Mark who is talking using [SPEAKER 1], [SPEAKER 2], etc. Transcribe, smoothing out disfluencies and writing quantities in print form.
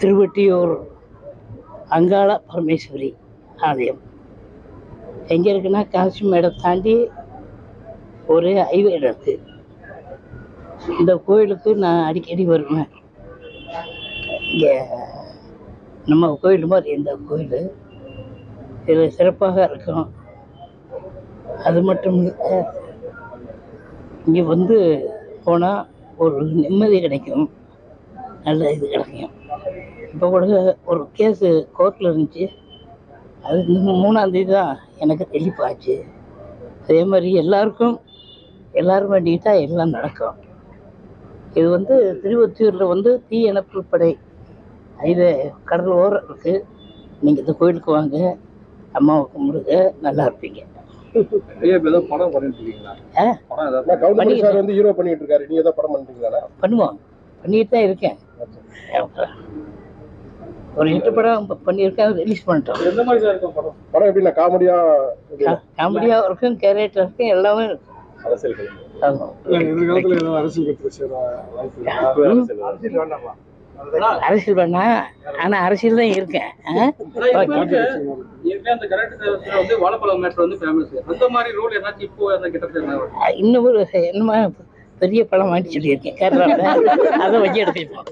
[SPEAKER 1] திருவொற்றியூர் அங்காள பரமேஸ்வரி ஆலயம் எங்கே இருக்குன்னா காசிமேடை தாண்டி ஒரு ஹைவே இருக்குது. இந்த கோயிலுக்கு நான் அடிக்கடி வருவேன். இங்கே நம்ம கோயில் மாதிரி இந்த கோயில் இது சிறப்பாக இருக்கும். அது மட்டும் இல்லை, இங்கே வந்து போனால் ஒரு நிம்மதி கிடைக்கும், நல்ல இது கிடைக்கும். இப்போ கூட ஒரு கேஸு கோர்ட்டில் இருந்துச்சு, அது 3ஆம் தேதி தான் எனக்கு ரிலீஃப் ஆச்சு. அதே மாதிரி எல்லோரும் வேண்டிக்கிட்டா எல்லாம் நடக்கும். இது வந்து திருவொற்றியூரில் வந்து தீயணைப்பு படை இது கடல் ஓரம் இருக்குது. நீங்கள் இந்த கோயிலுக்கு வாங்க, அம்மாவை கும்பிடுங்க, நல்லா இருப்பீங்க. பண்ணுவோம், பண்ணிட்டு தான் இருக்கேன். ஒரு 8 படம் பண்ணியிருக்கேன், ரிலீஸ் பண்ணிட்டோம்.
[SPEAKER 2] எந்த மாதிரி சார் இருக்கும் படம்? படம் எப்படின்னா
[SPEAKER 1] காமெடியாக இருக்கும், கேரக்டர் இருக்கும், எல்லாமே இருக்கும். அரசியல் வேணா, ஆனா அரசியல் தான் இருக்கேன். இன்னும் ஒரு என்னமா பெரிய படம் வாங்கி சொல்லியிருக்கேன் கேரளாவில், அதை வச்சு எடுத்துப்போம்.